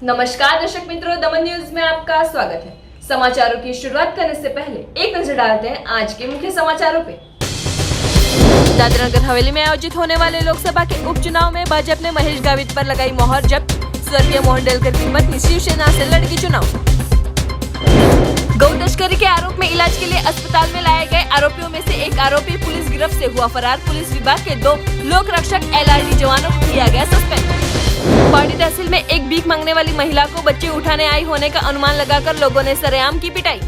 नमस्कार दर्शक मित्रों, दमन न्यूज में आपका स्वागत है। समाचारों की शुरुआत करने से पहले एक नजर डालते हैं आज के मुख्य समाचारों पे। दादरा नगर हवेली में आयोजित होने वाले लोकसभा के उपचुनाव में भाजपा ने महेश गावित पर लगाई मोहर, जब स्वर्गीय मोहन डेलकर की पत्नी शिवसेना से लड़ेगी चुनाव। गौ तस्करी के आरोप में इलाज के लिए अस्पताल में लाए गए आरोपियों में से एक आरोपी पुलिस गिरफ्त से हुआ फरार। पुलिस विभाग के 2 लोक रक्षक LRD जवानों को किया गया सस्पेंड। पाटी तहसील में एक भीख मांगने वाली महिला को बच्चे उठाने आई होने का अनुमान लगाकर लोगों ने सरेआम की पिटाई।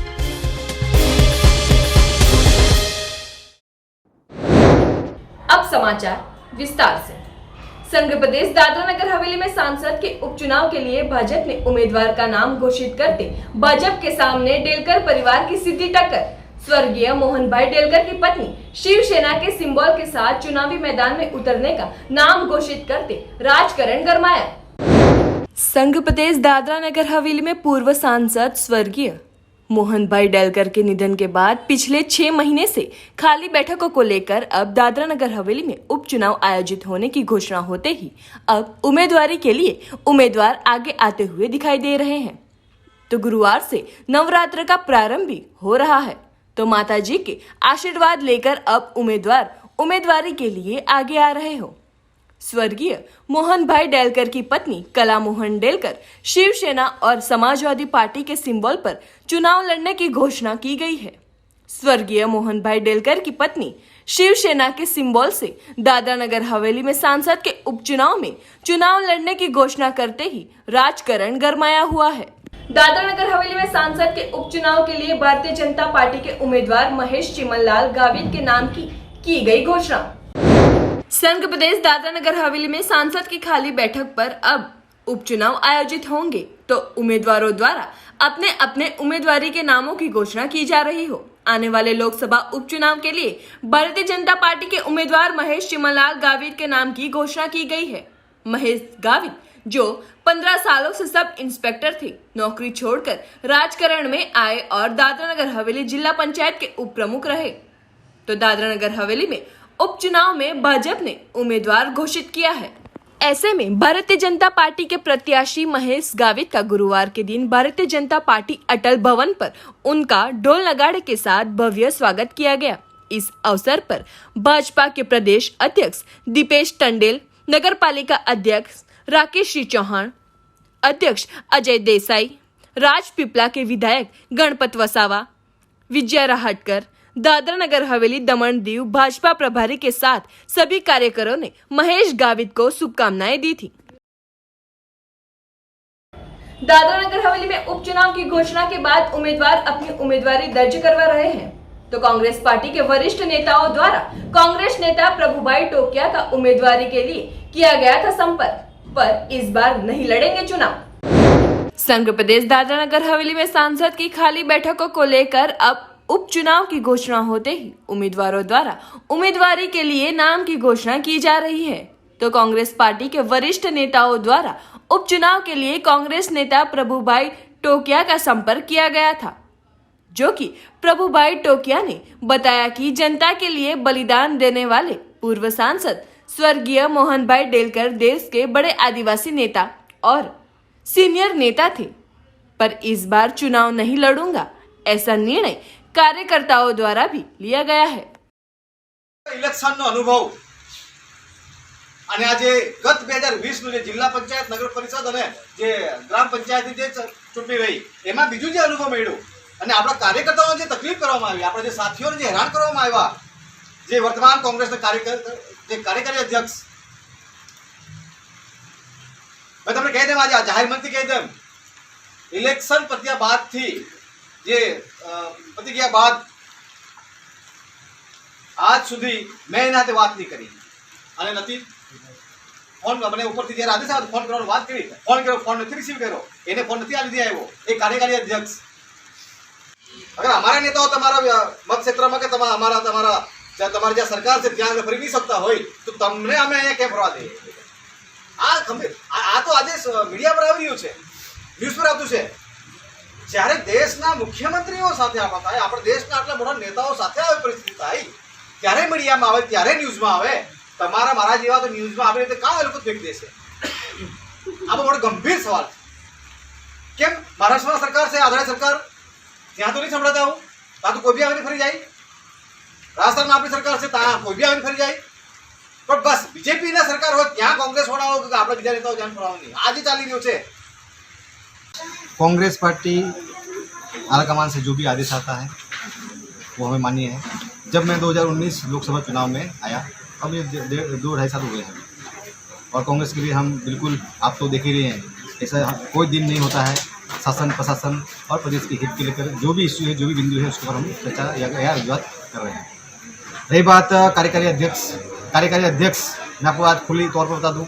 अब समाचार विस्तार से। संघ प्रदेश दादरा नगर हवेली में सांसद के उपचुनाव के लिए भाजपा ने उम्मीदवार का नाम घोषित करते भाजपा के सामने डेलकर परिवार की सीधी टक्कर। स्वर्गीय मोहन भाई डेलकर की पत्नी शिवसेना के सिंबल के साथ चुनावी मैदान में उतरने का नाम घोषित करते राजकारण गरमाया। संघ प्रदेश दादरा नगर हवेली में पूर्व सांसद स्वर्गीय मोहन भाई डेलकर के निधन के बाद पिछले 6 महीने से खाली बैठकों को लेकर अब दादरा नगर हवेली में उपचुनाव आयोजित होने की घोषणा होते ही अब उम्मीदवारी के लिए उम्मीदवार आगे आते हुए दिखाई दे रहे हैं। तो गुरुवार से नवरात्र का प्रारंभ भी हो रहा है, तो माता जी के आशीर्वाद लेकर अब उम्मीदवार उम्मीदवारी के लिए आगे आ रहे हो। स्वर्गीय मोहन भाई डेलकर की पत्नी कला मोहन डेलकर शिवसेना और समाजवादी पार्टी के सिंबल पर चुनाव लड़ने की घोषणा की गई है। स्वर्गीय मोहन भाई डेलकर की पत्नी शिवसेना के सिंबल से दादरा नगर हवेली में सांसद के उपचुनाव में चुनाव लड़ने की घोषणा करते ही राजकारण गरमाया हुआ है। दादरा नगर हवेली में सांसद के उपचुनाव के लिए भारतीय जनता पार्टी के उम्मीदवार महेश चिमनलाल गावित के नाम की गई घोषणा। संघ प्रदेश दादरा नगर हवेली में सांसद की खाली बैठक पर अब उपचुनाव आयोजित होंगे, तो उम्मीदवारों द्वारा अपने अपने उम्मीदवारी के नामों की घोषणा की जा रही हो। आने वाले लोकसभा उपचुनाव के लिए भारतीय जनता पार्टी के उम्मीदवार महेश चिमनलाल गावित के नाम की घोषणा की गई है। महेश गावित जो 15 सालों से सब इंस्पेक्टर थे, नौकरी छोड़कर राजकारण में आए और दादरा नगर हवेली जिला पंचायत के उप प्रमुख रहे। तो दादरा नगर हवेली में उपचुनाव में भाजपा ने उम्मीदवार घोषित किया है। ऐसे में भारतीय जनता पार्टी के प्रत्याशी महेश गावित का गुरुवार के दिन भारतीय जनता पार्टी अटल भवन पर उनका ढोल नगाड़े के साथ भव्य स्वागत किया गया। इस अवसर पर भाजपा के प्रदेश अध्यक्ष दीपेश टंडेल, नगर पालिका अध्यक्ष राकेश चौहान, अध्यक्ष अजय देसाई, राजपीपला के विधायक गणपत वसावा, विजय राहटकर, दादरा नगर हवेली दमन दीव भाजपा प्रभारी के साथ सभी कार्यकर्ताओं ने महेश गावित को शुभकामनाएं दी थी। दादरा नगर हवेली में उपचुनाव की घोषणा के बाद उम्मीदवार अपनी उम्मीदवारी दर्ज करवा रहे हैं। तो कांग्रेस पार्टी के वरिष्ठ नेताओं द्वारा कांग्रेस नेता प्रभुभाई टोकिया का उम्मीदवारी के लिए किया गया था संपर्क, पर इस बार नहीं लड़ेंगे चुनाव। संघ प्रदेश दादरा नगर हवेली में सांसद की खाली बैठकों को लेकर अब उपचुनाव की घोषणा होते ही उम्मीदवारों द्वारा उम्मीदवारी के लिए नाम की घोषणा की जा रही है। तो कांग्रेस पार्टी के वरिष्ठ नेताओं द्वारा उपचुनाव के लिए कांग्रेस नेता प्रभुभाई टोकिया का संपर्क किया गया था, जो कि प्रभुभाई टोकिया ने बताया कि जनता के लिए बलिदान देने वाले पूर्व सांसद स्वर्गीय मोहन भाई डेलकर देश के बड़े आदिवासी नेता और सीनियर नेता थे, पर इस बार चुनाव नहीं लड़ूंगा, ऐसा निर्णय कार्यकर्ताओं द्वारा भी लिया गया है। इलेक्शन नो अनुभव અને આજે ગત 2020 નું જે જિલ્લા પંચાયત નગર પરિષદ અને જે ગ્રામ પંચાયતની જે ચૂંટણી રહી એમાં બીજું જે અનુભવ મળ્યો અને આપણા કાર્યકર્તાઓને જે તકલીફ કરવામાં આવી, આપણા જે સાથીઓને જે હેરાન કરવામાં આવ્યા, જે વર્તમાન કોંગ્રેસના કાર્યકારી અધ્યક્ષ મેં તમને કહી દેમ, આજે જાહેર મંત્રી કહી દેમ, ઇલેક્શન પત્યા બાદથી જે પતી ગયા બાદ આજ સુધી મેં એના હાથે વાત નહીં કરી અને નથી ફોન મને ઉપરથી જ્યારે આદેશ આવ્યો ફોન કરવાનો વાત કરી, ફોન કર્યો, ફોન નથી રિસીવ કર્યો, એને ફોન નથી આ લીધે આવ્યો એ કાર્યકારી અધ્યક્ષ। અગર અમારા નેતાઓ તમારા મત ક્ષેત્રમાં કે તમારા જ્યાં સરકાર છે ત્યાં ફરી નહીં શકતા હોય તો તમને અમે અહીંયા કેમ ફરવા દઈએ? આ તો આજે મીડિયા પર આવી રહ્યું છે, ન્યૂઝ પર આવતું છે। જ્યારે દેશના મુખ્યમંત્રીઓ સાથે આવા થાય, આપણા દેશના આટલા મોટા નેતાઓ સાથે આવી પરિસ્થિતિ થાય ત્યારે મીડિયામાં આવે, ત્યારે ન્યૂઝમાં આવે। તમારા મારા જેવા તો ન્યૂઝમાં આવે તો કાં એ લોકો ફેંકી દેશે? આ બહુ મોટો ગંભીર સવાલ છે। કેમ મહારાષ્ટ્રમાં સરકાર છે આધારે સરકાર ત્યાં તો નહીં સંભળાતા હું ત્યાં તો કોઈ બી આવીને ફરી જાય રાજસ્થાનમાં આપણી સરકાર છે ત્યાં કોઈ બી આવીને ફરી જાય પણ બસ બીજેપીના સરકાર હોય ત્યાં કોંગ્રેસ છોડાવો કે આપણે બીજા નેતાઓ ધ્યાન છોડાવો નહીં આજે ચાલી રહ્યું છે कांग्रेस पार्टी आलाकमान से जो भी आदेश आता है वो हमें मान्य है। जब मैं 2019 लोकसभा चुनाव में आया अब ये 2-2.5 साल हो गए हैं और कांग्रेस के लिए हम बिल्कुल आप तो देख ही रहे हैं ऐसा कोई दिन नहीं होता है शासन प्रशासन और प्रदेश के हित के लेकर जो भी इश्यू है जो भी बिंदु है उसके पर हम चर्चा या रजूआत कर रहे हैं। रही बात कार्यकारी अध्यक्ष मैं आपको आज खुली तौर पर बता दूँ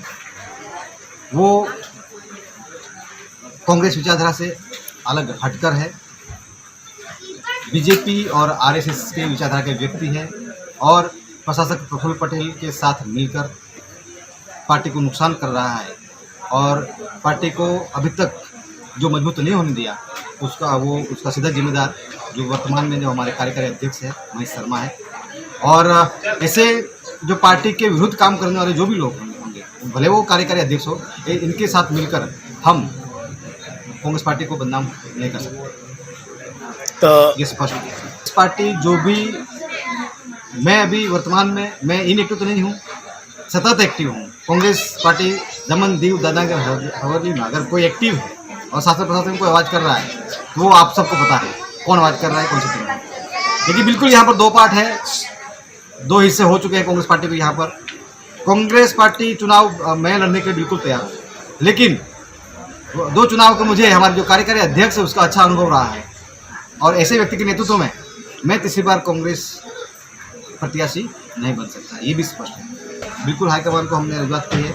वो कांग्रेस विचारधारा से अलग हटकर है, बीजेपी और आरएसएस के विचारधारा के व्यक्ति है और प्रशासक प्रफुल्ल पटेल के साथ मिलकर पार्टी को नुकसान कर रहा है और पार्टी को अभी तक जो मजबूत नहीं होने दिया उसका सीधा जिम्मेदार जो वर्तमान में जो हमारे कार्यकारी अध्यक्ष है महेश शर्मा है। और ऐसे जो पार्टी के विरुद्ध काम करने वाले जो भी लोग होंगे भले वो कार्यकारी अध्यक्ष हो इनके साथ मिलकर हम कांग्रेस पार्टी को बदनाम नहीं कर सकते। तो ये स्पष्ट है। इस पार्टी जो भी मैं अभी वर्तमान में मैं इनएक्टिव तो नहीं हूँ, सतत एक्टिव हूँ। कांग्रेस पार्टी दमन दीव दादानगर हवेली में अगर कोई एक्टिव है और शासन प्रशासन को आवाज़ कर रहा है तो वो आप सबको पता है कौन आवाज़ कर रहा है कौन सी टीम है। लेकिन बिल्कुल यहाँ पर 2 पार्ट है, 2 हिस्से हो चुके हैं कांग्रेस पार्टी को। यहाँ पर कांग्रेस पार्टी चुनाव मैं लड़ने के लिए बिल्कुल तैयार हूँ, लेकिन 2 चुनाव का मुझे हमारे जो कार्यकारी अध्यक्ष है उसका अच्छा अनुभव रहा है और ऐसे व्यक्ति के नेतृत्व में मैं तीसरी बार कांग्रेस प्रत्याशी नहीं बन सकता, ये भी स्पष्ट है। बिल्कुल हाईकमान को हमने रजूआत की है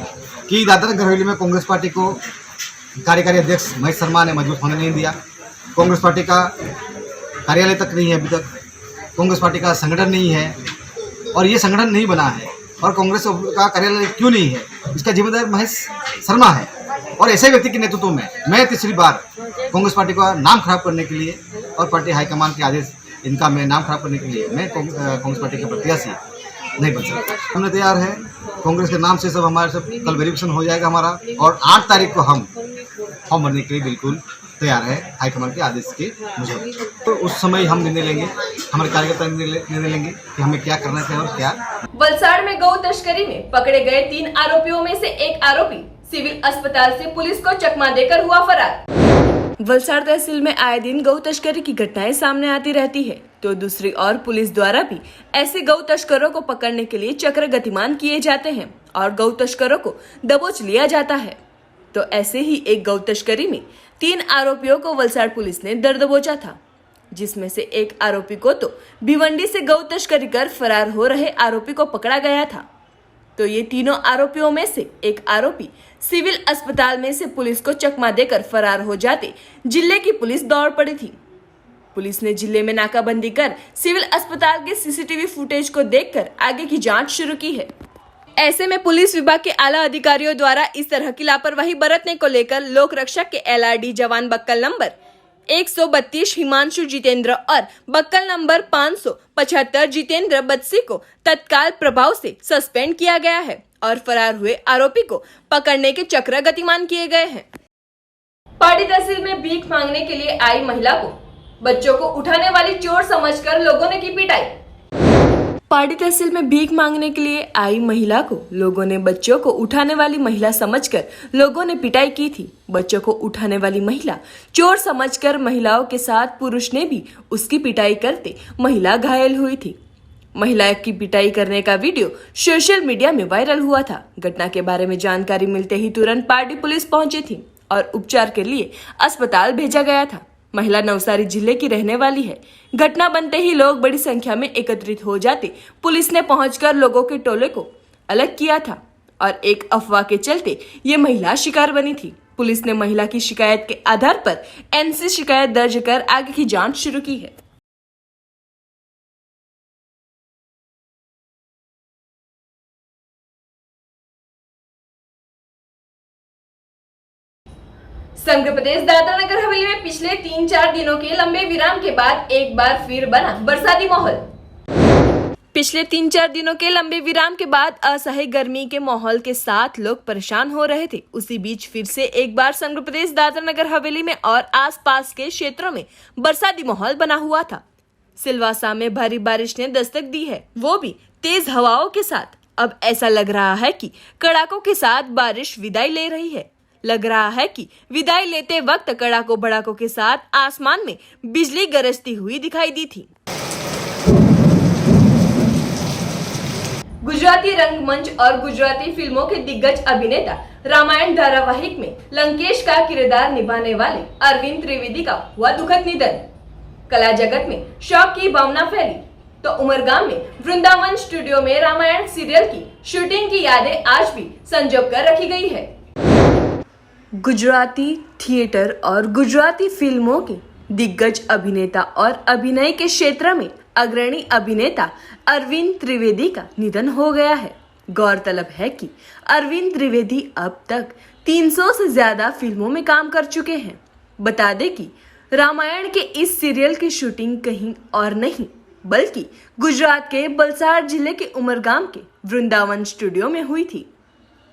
कि दादरा हवेली में कांग्रेस पार्टी को कार्यकारी अध्यक्ष महेश शर्मा ने मजबूत होने नहीं दिया। कांग्रेस पार्टी का कार्यालय तक नहीं है अभी तक, कांग्रेस पार्टी का संगठन नहीं है और ये संगठन नहीं बना है और कांग्रेस का कार्यालय क्यों नहीं है इसका जिम्मेदार महेश शर्मा है। और ऐसे व्यक्ति के नेतृत्व में मैं तीसरी बार कांग्रेस पार्टी का नाम खराब करने के लिए और पार्टी हाईकमान के आदेश इनका मैं नाम खराब करने के लिए मैं कांग्रेस पार्टी के प्रत्याशी नहीं बन सकता। हमने तैयार है, कांग्रेस के नाम से सब हमारे सब कल वेरिफिकेशन हो जाएगा हमारा और 8 तारीख को हम फॉर्म भरने के लिए बिल्कुल तैयार है हाईकमान के आदेश के मुझे। तो उस समय हम निर्णय लेंगे, हमारे कार्यकर्ता निर्णय लेंगे कि हमें क्या करना है और क्या। वलसाड़ में गौ तस्करी में पकड़े गए 3 आरोपियों में से एक आरोपी सिविल अस्पताल से पुलिस को चकमा देकर हुआ फरार। वलसाड़ तहसील में आए दिन गौ तस्करी की घटनाएं सामने आती रहती है, तो दूसरी ओर पुलिस द्वारा भी ऐसे गौ तस्करों को पकड़ने के लिए चक्र गतिमान किए जाते हैं और गौ तस्करों को दबोच लिया जाता है। तो ऐसे ही एक गौ तस्करी में 3 आरोपियों को वलसाड़ पुलिस ने दर दबोचा था, जिसमें से एक आरोपी को तो भिवंडी से गौ तस्करी कर फरार हो रहे आरोपी को पकड़ा गया था। तो ये तीनों आरोपियों में से एक आरोपी सिविल अस्पताल में से पुलिस को चकमा देकर फरार हो जाते जिले की पुलिस दौड़ पड़ी थी। पुलिस ने जिले में नाकाबंदी कर सिविल अस्पताल के सीसीटीवी फुटेज को देखकर आगे की जांच शुरू की है। ऐसे में पुलिस विभाग के आला अधिकारियों द्वारा इस तरह की लापरवाही बरतने को लेकर लोक रक्षक के LRD जवान बक्कल नंबर 132 हिमांशु जितेंद्र और बक्कल नंबर 575 जितेंद्र बत्सी को तत्काल प्रभाव से सस्पेंड किया गया है और फरार हुए आरोपी को पकड़ने के चक्र गतिमान किए गए हैं। पाटी तहसील में भीख मांगने के लिए आई महिला को बच्चों को उठाने वाली चोर समझकर लोगों ने की पिटाई। पाटी तहसील में भीख मांगने के लिए आई महिला को लोगों ने बच्चों को उठाने वाली महिला समझकर लोगों ने पिटाई की थी। बच्चों को उठाने वाली महिला चोर समझकर महिलाओं के साथ पुरुष ने भी उसकी पिटाई करते महिला घायल हुई थी। महिला की पिटाई करने का वीडियो सोशल मीडिया में वायरल हुआ था। घटना के बारे में जानकारी मिलते ही तुरंत पाटी पुलिस पहुंची थी और उपचार के लिए अस्पताल भेजा गया था। महिला नवसारी जिले की रहने वाली है। घटना बनते ही लोग बड़ी संख्या में एकत्रित हो जाते पुलिस ने पहुंचकर लोगों के टोले को अलग किया था और एक अफवाह के चलते ये महिला शिकार बनी थी। पुलिस ने महिला की शिकायत के आधार पर NC शिकायत दर्ज कर आगे की जांच शुरू की है। संघ प्रदेश दादरा नगर हवेली में पिछले 3-4 दिनों के लंबे विराम के बाद एक बार फिर बना बरसाती माहौल। पिछले 3-4 दिनों के लंबे विराम के बाद असह्य गर्मी के माहौल के साथ लोग परेशान हो रहे थे। उसी बीच फिर से एक बार संघ प्रदेश दादरा नगर हवेली में और आसपास के क्षेत्रों में बरसाती माहौल बना हुआ था। सिलवासा में भारी बारिश ने दस्तक दी है, वो भी तेज हवाओं के साथ। अब ऐसा लग रहा है कि कड़ाकों के साथ बारिश विदाई ले रही है। लग रहा है कि विदाई लेते वक्त कड़ाकों भड़ाकों के साथ आसमान में बिजली गरजती हुई दिखाई दी थी। गुजराती रंगमंच और गुजराती फिल्मों के दिग्गज अभिनेता रामायण धारावाहिक में लंकेश का किरदार निभाने वाले अरविंद त्रिवेदी का हुआ दुखद निधन। कला जगत में शोक की भावना फैली तो उमरगाम में वृंदावन स्टूडियो में रामायण सीरियल की शूटिंग की यादें आज भी संजो कर रखी गई है। गुजराती थिएटर और गुजराती फिल्मों के दिग्गज अभिनेता और अभिनय के क्षेत्र में अग्रणी अभिनेता अरविंद त्रिवेदी का निधन हो गया है। गौरतलब है कि अरविंद त्रिवेदी अब तक 300 से ज्यादा फिल्मों में काम कर चुके हैं। बता दें कि रामायण के इस सीरियल की शूटिंग कहीं और नहीं बल्कि गुजरात के वलसाड जिले के उमरगाम के वृंदावन स्टूडियो में हुई थी।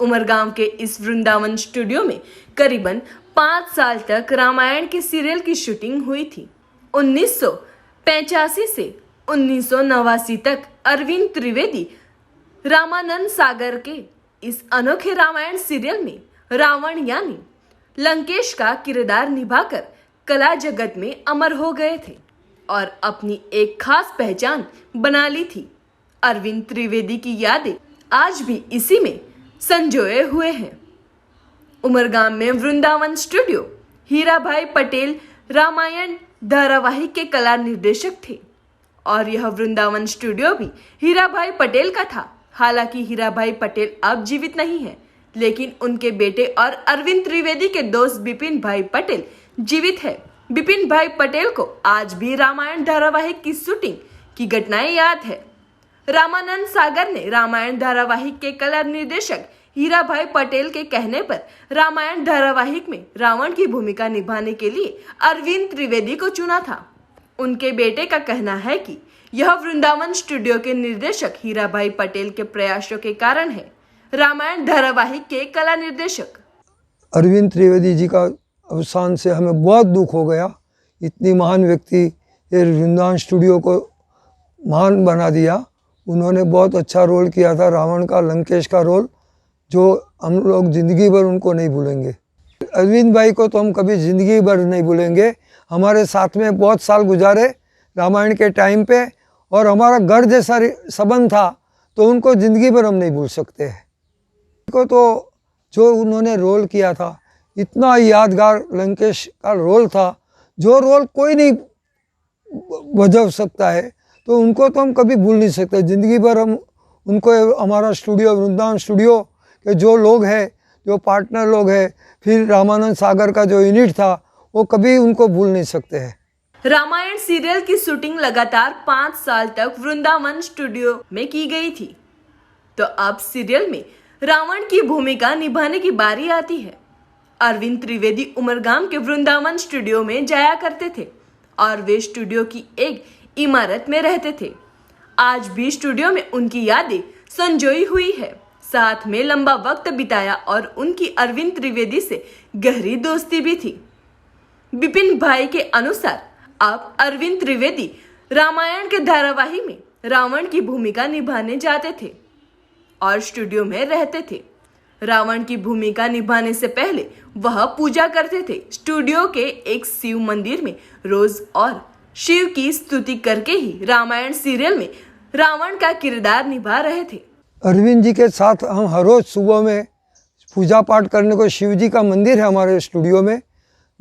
उमरगाम के इस वृंदावन स्टूडियो में करीबन 5 साल तक रामायण के सीरियल की शूटिंग हुई थी। 1985 से 1989 तक अरविंद त्रिवेदी रामानंद सागर के इस अनोखे रामायण सीरियल में रावण यानी लंकेश का किरदार निभाकर कला जगत में अमर हो गए थे और अपनी एक खास पहचान बना ली थी। अरविंद त्रिवेदी की यादें आज भी इसी में संजोए हुए हैं। उमरगाम में वृंदावन स्टूडियो हीरा भाई पटेल रामायण धारावाहिक के कला निर्देशक थे और यह वृंदावन स्टूडियो भी हीरा भाई पटेल का था। हालांकि हीरा भाई पटेल अब जीवित नहीं है, लेकिन उनके बेटे और अरविंद त्रिवेदी के दोस्त बिपिन भाई पटेल जीवित है। बिपिन भाई पटेल को आज भी रामायण धारावाहिक की शूटिंग की घटनाएं याद है। रामानंद सागर ने रामायण धारावाहिक के कला निर्देशक हीरा भाई पटेल के कहने पर रामायण धारावाहिक में रावण की भूमिका निभाने के लिए अरविंद त्रिवेदी को चुना था। उनके बेटे का कहना है कि यह वृंदावन स्टूडियो के निर्देशक हीरा भाई पटेल के प्रयासों के कारण है। रामायण धारावाहिक के कला निर्देशक अरविंद त्रिवेदी जी का अवसान से हमें बहुत दुख हो गया। इतनी महान व्यक्ति ये वृंदावन स्टूडियो को महान बना दिया। उन्होंने बहुत अच्छा रोल किया था रावण का, लंकेश का रोल, जो हम लोग ज़िंदगी भर उनको नहीं भूलेंगे। अरविंद भाई को तो हम कभी ज़िंदगी भर नहीं भूलेंगे। हमारे साथ में बहुत साल गुजारे रामायण के टाइम पे और हमारा घर जैसा संबंध था, तो उनको ज़िंदगी भर हम नहीं भूल सकते हैं। को तो जो उन्होंने रोल किया था इतना यादगार लंकेश का रोल था, जो रोल कोई नहीं बजा सकता है, तो उनको तो हम कभी भूल नहीं सकते। ज़िंदगी भर हम उनको, हमारा स्टूडियो वृंदावन स्टूडियो के जो लोग हैं, जो पार्टनर लोग हैं, फिर रामानंद सागर का जो यूनिट था, वो कभी उनको भूल नहीं सकते हैं। रामायण सीरियल की शूटिंग लगातार 5 साल तक वृंदावन स्टूडियो में की गई थी, तो अब सीरियल में रावण की भूमिका निभाने की बारी आती है। अरविंद त्रिवेदी उमरगाम के वृंदावन स्टूडियो में जाया करते थे और वे स्टूडियो की एक इमारत में रहते थे। आज भी स्टूडियो में उनकी यादें संजोई हुई है। साथ में लंबा वक्त बिताया और उनकी अरविंद त्रिवेदी से गहरी दोस्ती भी थी। बिपिन भाई के अनुसार अब अरविंद त्रिवेदी रामायण के धारावाहिक में रावण की भूमिका निभाने जाते थे और स्टूडियो में रहते थे। रावण की भूमिका निभाने से पहले वह पूजा करते थे। स्टूडियो के एक शिव मंदिर में रोज और शिव की स्तुति करके ही रामायण सीरियल में रावण का किरदार निभा रहे थे। अरविंद जी के साथ हम हर रोज़ सुबह में पूजा पाठ करने को, शिव जी का मंदिर है हमारे स्टूडियो में,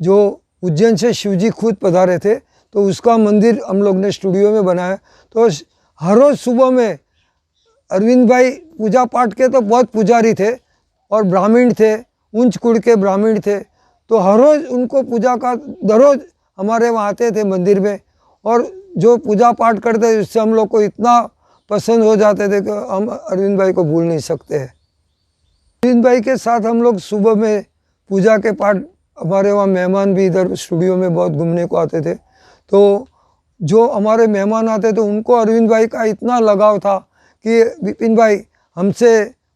जो उज्जैन से शिव जी खुद पधारे थे, तो उसका मंदिर हम लोग ने स्टूडियो में बनाया। तो हर रोज़ सुबह में अरविंद भाई पूजा पाठ के तो बहुत पुजारी थे और ब्राह्मण थे, उच्च कुल के ब्राह्मण थे, तो हर रोज़ उनको पूजा का दररोज हमारे वहाँ आते थे मंदिर में, और जो पूजा पाठ करते उससे हम लोग को इतना पसंद हो जाते थे कि हम अरविंद भाई को भूल नहीं सकते हैं। अरविंद भाई के साथ हम लोग सुबह में पूजा के पाठ, हमारे वहाँ मेहमान भी इधर स्टूडियो में बहुत घूमने को आते थे, तो जो हमारे मेहमान आते थे उनको अरविंद भाई का इतना लगाव था कि विपिन भाई हमसे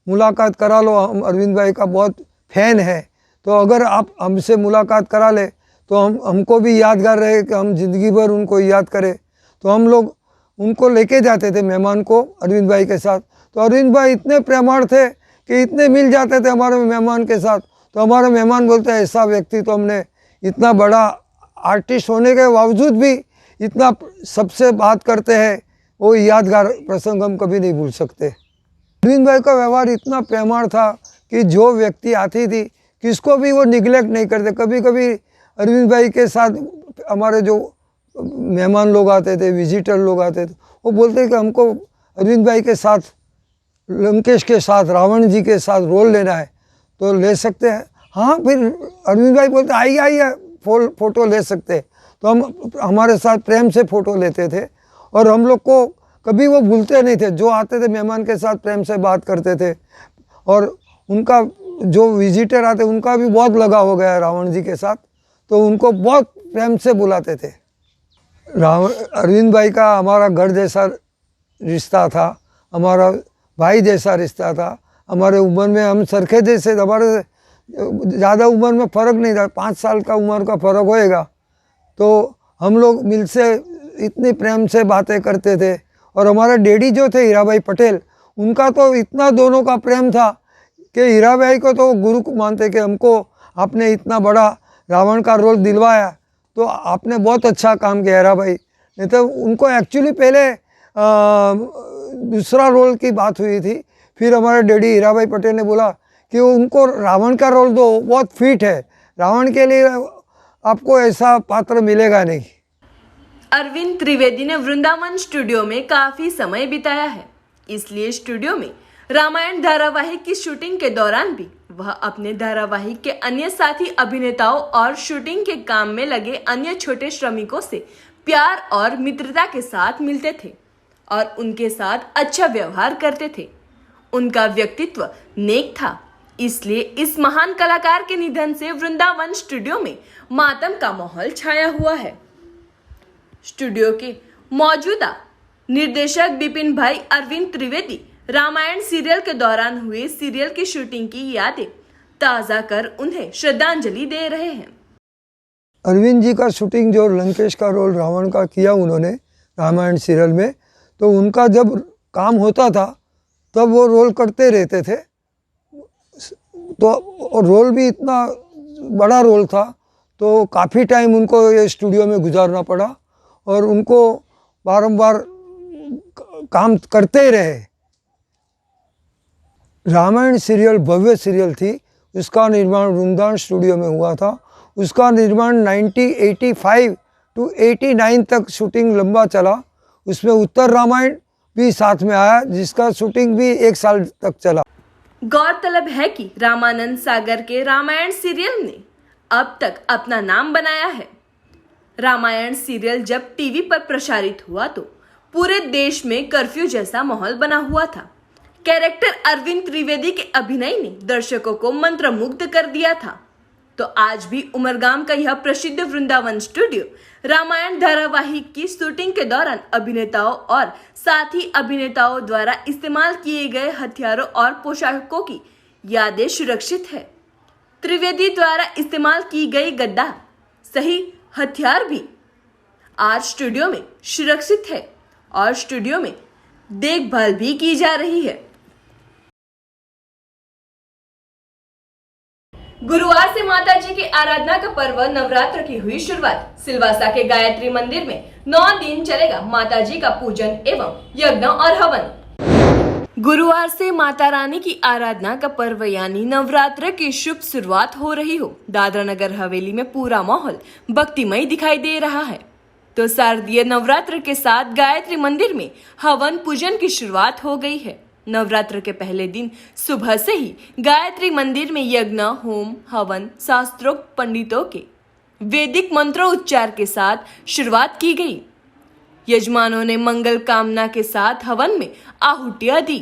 मुलाकात करा लो, हम अरविंद भाई का बहुत फ़ैन है, तो अगर आप हमसे मुलाकात करा ले तो हमको भी यादगार रहे कि हम ज़िंदगी भर उनको याद करें। तो हम लोग उनको लेके जाते थे मेहमान को अरविंद भाई के साथ। तो अरविंद भाई इतने प्रेमाळ थे कि इतने मिल जाते थे हमारे मेहमान के साथ। तो हमारे मेहमान बोलते हैं ऐसा व्यक्ति तो हमने, इतना बड़ा आर्टिस्ट होने के बावजूद भी इतना सबसे बात करते हैं, वो यादगार प्रसंग हम कभी नहीं भूल सकते। अरविंद भाई का व्यवहार इतना प्रेमाळ था कि जो व्यक्ति आती थी किसको भी वो निगलेक्ट नहीं करते। कभी कभी अरविंद भाई के साथ हमारे जो मेहमान लोग आते थे, विजिटर लोग आते थे, वो बोलते कि हमको अरविंद भाई के साथ, लंकेश के साथ, रावण जी के साथ रोल लेना है तो ले सकते हैं। हाँ, फिर अरविंद भाई बोलते आइए आइए फ़ोटो ले सकते हैं। तो हम हमारे साथ प्रेम से फ़ोटो लेते थे और हम लोग को कभी वो भूलते नहीं थे। जो आते थे मेहमान के साथ प्रेम से बात करते थे और उनका जो विजिटर आते उनका भी बहुत लगाव हो गया रावण जी के साथ, तो उनको बहुत प्रेम से बुलाते थे। अरविंद भाई का हमारा घर जैसा रिश्ता था, हमारा भाई जैसा रिश्ता था। हमारे उम्र में हम सरखे जैसे, हमारे ज़्यादा उम्र में फ़र्क नहीं था, 5 साल का उम्र का फ़र्क होएगा। तो हम लोग मिल से इतनी प्रेम से बातें करते थे। और हमारे डैडी जो थे हीराभाई पटेल, उनका तो इतना दोनों का प्रेम था कि हीराभाई को तो गुरु को मानते कि हमको आपने इतना बड़ा रावण का रोल दिलवाया तो आपने बहुत अच्छा काम किया हीराभाई। नहीं तो उनको एक्चुअली पहले दूसरा रोल की बात हुई थी। फिर हमारे डैडी हीराभाई पटेल ने बोला कि उनको रावण का रोल दो, बहुत फिट है, रावण के लिए आपको ऐसा पात्र मिलेगा नहीं। अरविंद त्रिवेदी ने वृंदावन स्टूडियो में काफी समय बिताया है, इसलिए स्टूडियो में रामायण धारावाहिक की शूटिंग के दौरान भी वह अपने धारावाहिक के अन्य साथी अभिनेताओं और शूटिंग के काम में लगे अन्य छोटे श्रमिकों से प्यार और मित्रता के साथ मिलते थे और उनके साथ अच्छा व्यवहार करते थे। उनका व्यक्तित्व नेक था, इसलिए इस महान कलाकार के निधन से वृंदावन स्टूडियो में मातम का माहौल छाया हुआ है। स्टूडियो के मौजूदा निर्देशक बिपिन भाई अरविंद त्रिवेदी रामायण सीरियल के दौरान हुए सीरियल की शूटिंग की यादें ताजा कर उन्हें श्रद्धांजलि दे रहे हैं। अरविंद जी का शूटिंग जो लंकेश का रोल रावण का किया उन्होंने रामायण सीरियल में, तो उनका जब काम होता था तब वो रोल करते रहते थे। तो रोल भी इतना बड़ा रोल था तो काफ़ी टाइम उनको ये स्टूडियो में गुजारना पड़ा और उनको बारंबार काम करते रहे। रामायण सीरियल भव्य सीरियल थी, उसका निर्माण वृंदावन स्टूडियो में हुआ था। उसका निर्माण 1985 टू 89 तक शूटिंग लंबा चला। उसमें उत्तर रामायण भी साथ में आया जिसका शूटिंग भी 1 साल तक चला। गौरतलब है कि रामानंद सागर के रामायण सीरियल ने अब तक अपना नाम बनाया है। रामायण सीरियल जब टीवी पर प्रसारित हुआ तो पूरे देश में कर्फ्यू जैसा माहौल बना हुआ था। कैरेक्टर अरविंद त्रिवेदी के अभिनय ने दर्शकों को मंत्रमुग्ध कर दिया था। तो आज भी उमरगाम का यह प्रसिद्ध वृंदावन स्टूडियो रामायण धारावाहिक की शूटिंग के दौरान अभिनेताओं और साथी अभिनेताओं द्वारा इस्तेमाल किए गए हथियारों और पोशाकों की यादें सुरक्षित है। त्रिवेदी द्वारा इस्तेमाल की गई गद्दा सही हथियार भी आज स्टूडियो में सुरक्षित है और स्टूडियो में देखभाल भी की जा रही है। गुरुवार से माता जी की आराधना का पर्व नवरात्र की हुई शुरुआत। सिलवासा के गायत्री मंदिर में 9 दिन चलेगा माता जी का पूजन एवं यज्ञ और हवन। गुरुवार से माता रानी की आराधना का पर्व यानी नवरात्र की शुभ शुरुआत हो रही हो। दादरा नगर हवेली में पूरा माहौल भक्तिमय दिखाई दे रहा है। तो शारदीय नवरात्र के साथ गायत्री मंदिर में हवन पूजन की शुरुआत हो गई है। नवरात्र के पहले दिन सुबह से ही गायत्री मंदिर में यज्ञ, होम, हवन शास्त्रोक्त पंडितों के वैदिक मंत्रोच्चार के साथ शुरुआत की गई। यजमानों ने मंगल कामना के साथ हवन में आहुतियां दी।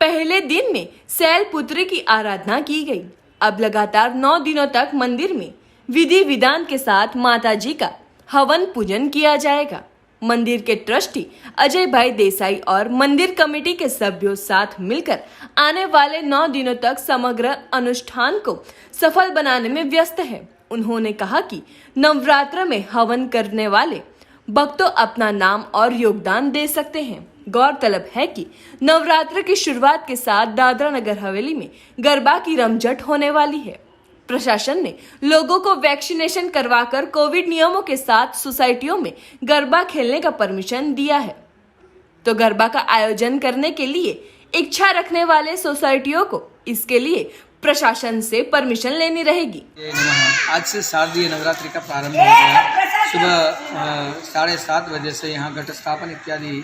पहले दिन में शैलपुत्री की आराधना की गई। अब लगातार 9 दिनों तक मंदिर में विधि विधान के साथ माता जी का हवन पूजन किया जाएगा। मंदिर के ट्रस्टी अजय भाई देसाई और मंदिर कमेटी के सभ्यों साथ मिलकर आने वाले 9 दिनों तक समग्र अनुष्ठान को सफल बनाने में व्यस्त है। उन्होंने कहा कि नवरात्र में हवन करने वाले भक्तों अपना नाम और योगदान दे सकते हैं। गौरतलब है कि नवरात्र की शुरुआत के साथ दादरा नगर हवेली में गरबा की रमझट होने वाली है। प्रशासन ने लोगों को वैक्सीनेशन करवाकर कोविड नियमों के साथ सोसाइटियों में गरबा खेलने का परमिशन दिया है। तो गरबा का आयोजन करने के लिए इच्छा रखने वाले सोसाइटियों को इसके लिए प्रशासन से परमिशन लेनी रहेगी। आज से शारदीय नवरात्रि का प्रारंभ हो गया। सुबह 7:30 बजे से यहाँ घट स्थापन इत्यादि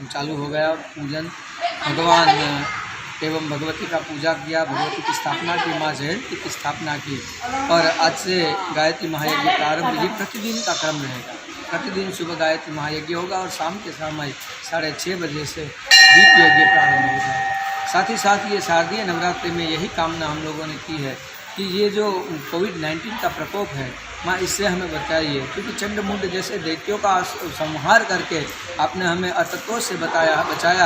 चालू हो गया। पूजन भगवान एवं भगवती का पूजा किया, भगवती की स्थापना की, माँ जयंती की स्थापना की और आज से गायत्री महायज्ञ प्रारंभ। ये प्रतिदिन का क्रम रहेगा। प्रतिदिन सुबह गायत्री महायज्ञ होगा और शाम के समय 6:30 बजे से दीप यज्ञ प्रारंभ होगा। साथ ही साथ ये शारदीय नवरात्रि में यही कामना हम लोगों ने की है कि ये जो कोविड-19 का प्रकोप है, माँ इससे हमें बचाइए, क्योंकि चंडमुंड जैसे दैत्यों का संहार करके आपने हमें असत्यों से बचाया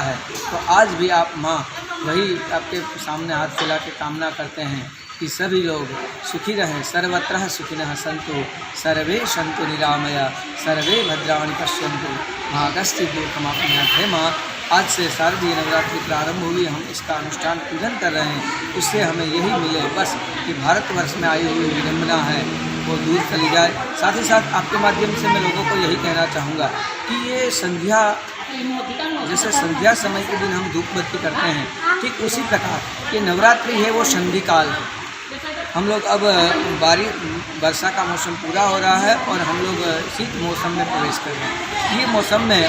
है। तो आज भी आप माँ वही आपके सामने हाथ फैला के कामना करते हैं कि सभी लोग सुखी रहें। सर्वत्र सुखिनः सन्तु सर्वे सन्तु निरामया सर्वे भद्राणि पश्यन्तु माँ अगस्त्यपूर्वकमापनुयात्। है माँ, आज से शारदीय नवरात्रि प्रारंभ हुई, हम इसका अनुष्ठान पूजन कर रहे हैं। उससे हमें यही मिले बस कि भारतवर्ष में आई हुई विडम्बना है वो दूर चली जाए। साथ ही साथ आपके माध्यम से मैं लोगों को यही कहना चाहूँगा कि ये संध्या, जैसे संध्या समय के दिन हम धूप बत्ती करते हैं, ठीक उसी प्रकार ये नवरात्रि है वो संधि काल है। हम लोग अब वर्षा का मौसम पूरा हो रहा है और हम लोग शीत मौसम में प्रवेश कर रहे हैं। ये मौसम में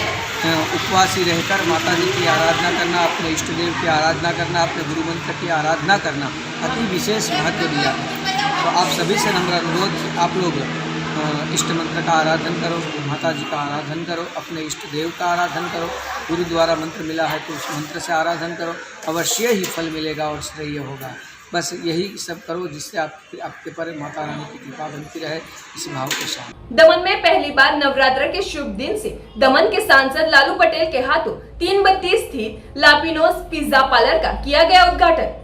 उपवासी रहकर माता जी की आराधना करना, अपने इष्ट देव की आराधना करना, अपने गुरु मंत्र की आराधना करना अति विशेष महत्व दिया है। तो आप सभी से नम्र अनुरोध, आप लोग इष्ट मंत्र का आराधन करो, माता जी का आराधन करो, अपने इष्ट देव का आराधन करो। गुरु द्वारा मंत्र मिला है तो उस मंत्र से आराधन करो, अवश्य ही फल मिलेगा और श्रेय होगा। बस यही सब करो जिससे आपके पर माता रानी की कृपा बनती रहे, इस भाव के साथ। दमन में पहली बार नवरात्र के शुभ दिन से दमन के सांसद लालू पटेल के हाथों 332 स्थित लापिनोस पिज्जा पार्लर का किया गया उद्घाटन।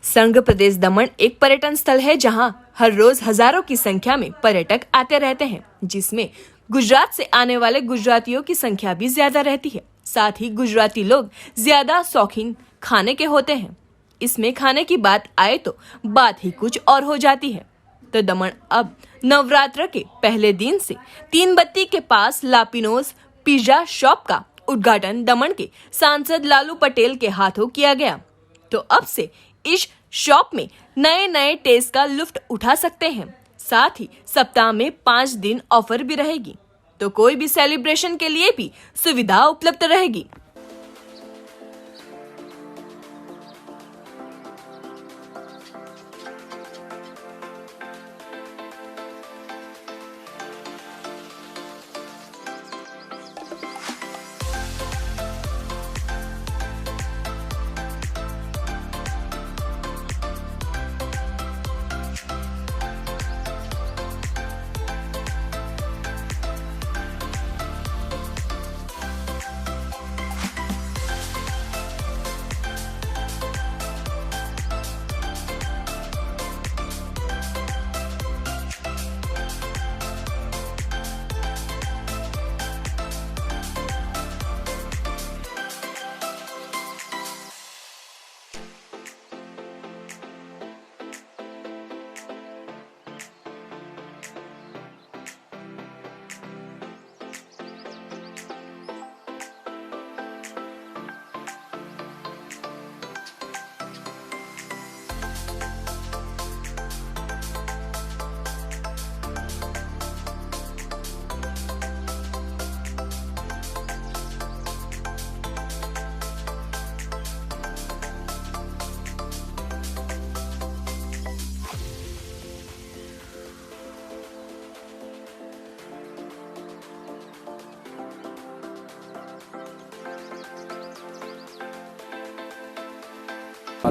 संघ प्रदेश दमन एक पर्यटन स्थल है जहां हर रोज हजारों की संख्या में पर्यटक आते रहते हैं, जिसमें गुजरात से आने वाले गुजरातियों की संख्या भी ज्यादा रहती है। साथ ही गुजराती लोग ज्यादा शौकीन खाने के होते हैं। इसमें खाने की बात आए तो बात ही कुछ और हो जाती है। तो दमन अब नवरात्र के पहले दिन से 3 बत्ती के पास लापिनोस पिज्जा शॉप का उद्घाटन दमन के सांसद लालू पटेल के हाथों किया गया। तो अब से इस शॉप में नए नए टेस्ट का लुत्फ उठा सकते हैं। साथ ही सप्ताह में 5 दिन ऑफर भी रहेगी, तो कोई भी सेलिब्रेशन के लिए भी सुविधा उपलब्ध रहेगी।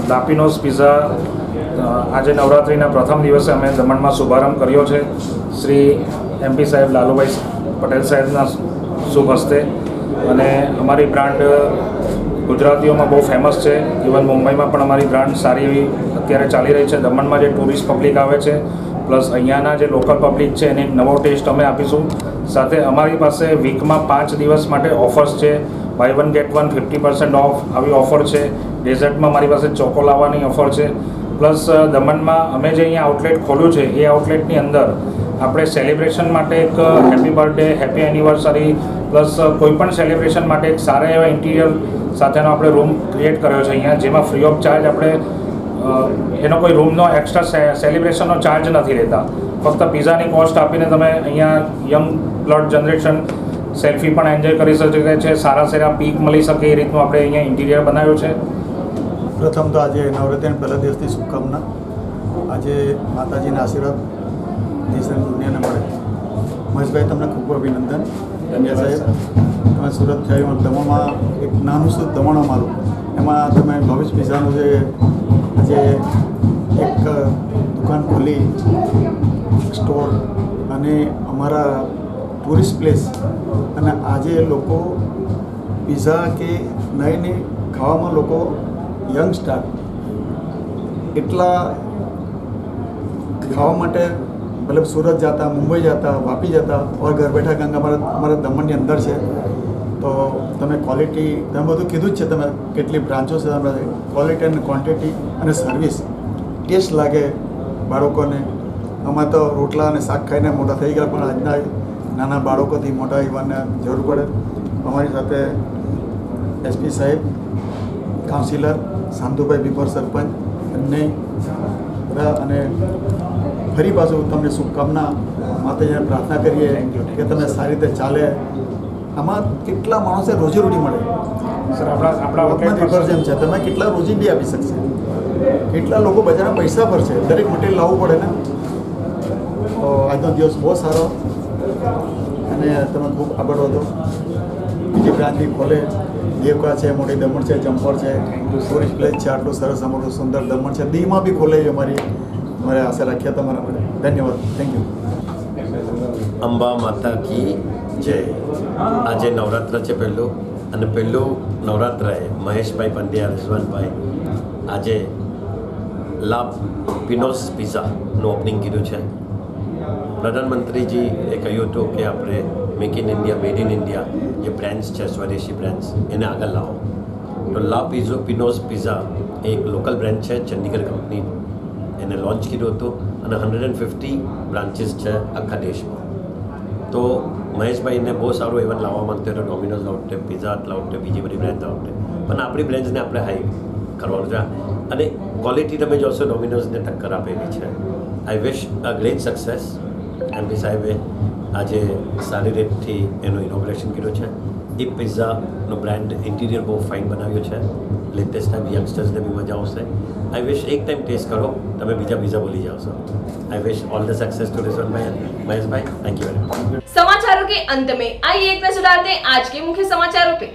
લાપિનોસ પિઝા આજે નવરાત્રિના પ્રથમ દિવસે અમે દમણમાં શુભારંભ કર્યો છે. શ્રી MP સાહેબ લાલુભાઈ પટેલ સાહેબના શુભ હસ્તે અને અમારી બ્રાન્ડ ગુજરાતીઓમાં બહુ ફેમસ છે. ઇવન મુંબઈમાં પણ અમારી બ્રાન્ડ સારી એવી અત્યારે ચાલી રહી છે. દમણમાં જે ટુરિસ્ટ પબ્લિક આવે છે પ્લસ અહીંયાના જે લોકલ પબ્લિક છે એને એક નવો ટેસ્ટ અમે આપીશું. સાથે અમારી પાસે વીકમાં 5 દિવસ માટે ઓફર્સ છે. બાય 1 ગેટ 1 50% ઓફ આવી ઓફર છે. ડેઝર્ટમાં મારી પાસે ચોકો લાવવાની ઓફર છે. પ્લસ દમણમાં અમે જે અહીંયા આઉટલેટ ખોલ્યું છે એ આઉટલેટની અંદર આપણે સેલિબ્રેશન માટે એક happy birthday, happy anniversary plus કોઈ પણ સેલિબ્રેશન માટે એક સારા એવા ઇન્ટિરિયર સાથેનો આપણે રૂમ ક્રિએટ કર્યો છે અહીંયા, જેમાં ફ્રી ઓફ ચાર્જ આપણે એનો કોઈ રૂમનો એક્સ્ટ્રા સેલિબ્રેશનનો ચાર્જ નથી લેતા. ફક્ત પિઝાની કોસ્ટ આપીને તમે અહીંયા યંગ બ્લડ જનરેશન સેલ્ફી પણ એન્જોય કરી શકે છે. સારા પીક મળી શકે એ રીતનું આપણે અહીંયા ઇન્ટિરિયર બનાવ્યું છે. પ્રથમ તો આજે નવરાત્રિના પહેલા દિવસની શુભકામના. આજે માતાજીના આશીર્વાદ દેશ અને દુનિયાને મળે. મહેશભાઈ, તમને ખૂબ અભિનંદન. ધન્ય સાહેબ, તમે સુરત થયું દમણમાં એક નાનું શું દમણ અમારું, એમાં તમે ભવિષ્ય પિઝાનું જે એક દુકાન ખોલી, સ્ટોર અને અમારા ટુરિસ્ટ પ્લેસ, અને આજે લોકો પિઝા કે નવી ખાવામાં લોકો યંગસ્ટાર એટલા ખાવા માટે મતલબ સુરત જતા, મુંબઈ જતા, વાપી જતા, और ઘર બેઠા કારણ કે અમારા દમણની અંદર છે. તો તમે ક્વોલિટી, તમે બધું કીધું જ છે, તમે કેટલી બ્રાન્ચો છે, તમે ક્વોલિટી અને ક્વોન્ટિટી અને સર્વિસ ટેસ્ટ લાગે બાળકોને. આમાં તો રોટલા અને શાક ખાઈને મોટા થઈ ગયા, પણ આજના નાના બાળકોથી મોટા યુવાનને જરૂર પડે. અમારી સાથે એસપી સાહેબ, કાઉન્સિલર શાંતુભાઈ બીપર સરપંચ અને બધા, અને ફરી પાછું તમને શુભકામના. માતાજીને પ્રાર્થના કરીએ કે તમે સારી રીતે ચાલે. આમાં કેટલા માણસે રોજીરોટી મળે સર, આપણા પેપર જેમ છે, તમે કેટલા રોજીંદી આપી શકશે, કેટલા લોકો બજારમાં પૈસા ભરશે, દરેક મટીરિયલ લાવવું પડે ને. તો આજનો દિવસ બહુ સારો અને તમે ખૂબ આગળ વધો. બીજી બ્રાન્ચ બી ખોલે. દેવકા છે, મોટી દમણ છે, જમ્પર છે, ટુરિસ્ટ પ્લેસ છે, આટલું સરસ અમારું સુંદર દમણ છે. દીવમાં બી ખોલે અમારે આશા રાખીએ તમારા માટે. ધન્યવાદ. Thank you. અંબા માતા કી જય. આજે નવરાત્ર છે પહેલું, અને પહેલું નવરાત્રએ મહેશભાઈ પંડ્યા, રિઝવાનભાઈ આજે લા પિનોસ પિઝાનું ઓપનિંગ કર્યું છે. પ્રધાનમંત્રીજીએ કહ્યું હતું કે આપણે make in India, made in India જે બ્રાન્ડ્સ છે, સ્વદેશી બ્રાન્ડ્સ, એને આગળ લાવો. તો લા પિનોસ પિઝા એ એક લોકલ બ્રાન્ડ છે, ચંડીગઢ કંપની એને લોન્ચ કર્યું હતું, અને 150 બ્રાન્ચીસ છે આખા દેશમાં. તો મહેશભાઈને બહુ સારું ઇવન લાવવા માંગતો હતો, ડોમિનોઝ લાવટે, પિઝા હટ લાવટે, બીજી બધી બ્રાન્ડ લાવટે, પણ આપણી બ્રાન્ડ્સને આપણે હાઈ કરવાનું છે. અને ક્વોલિટી તમે જોશો ડોમિનોઝને ટક્કર આપેલી છે. આઈ વિશ અ ગ્રેટ સક્સેસ. એમપી સાહેબે આજે સારી રીતથી એનું ઇનોગ્રેશન કર્યું છે. એ પિઝાનું બ્રાન્ડ ઇન્ટિરિયર બહુ ફાઇન બનાવ્યું છે. લેટેસ્ટ ટાઈમ યંગસ્ટર્સને બી મજા આવશે. આઈ વિશ એક ટાઈમ ટેસ્ટ કરો, તમે બીજા ભૂલી જાओ. I wish all the success to Rizwan भाई, महेश भाई, थैंक यू वेरी मच. समाचारों के अंत में आइए एक नजर डालते हैं आज के मुख्य समाचारों पे.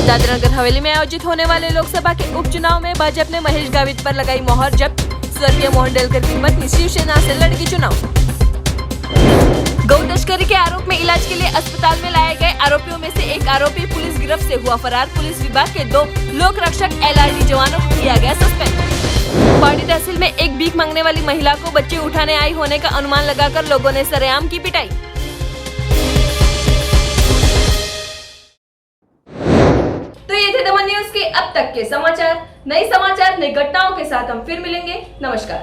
दादरा नगर हवेली में आयोजित होने वाले लोकसभा के उपचुनाव में भाजपा ने महेश गावित पर लगाई मोहर जब्त. स्वर्गीय मोहन डेलकर की पत्नी शिवसेना से लड़ेगी चुनाव. गौ तस्करी के आरोप में इलाज के लिए अस्पताल में लाए गए आरोपियों में से एक आरोपी पुलिस गिरफ्त से हुआ फरार. पुलिस विभाग के 2 लोक रक्षक LRD जवानों को किया गया सस्पेंड. पाटी तहसील में एक भीख मांगने वाली महिला को बच्चे उठाने आई होने का अनुमान लगाकर लोगों ने सरेआम की पिटाई. तो ये थे दमन न्यूज के अब तक के समाचार. नए समाचार, नई घटनाओं के साथ हम फिर मिलेंगे. नमस्कार.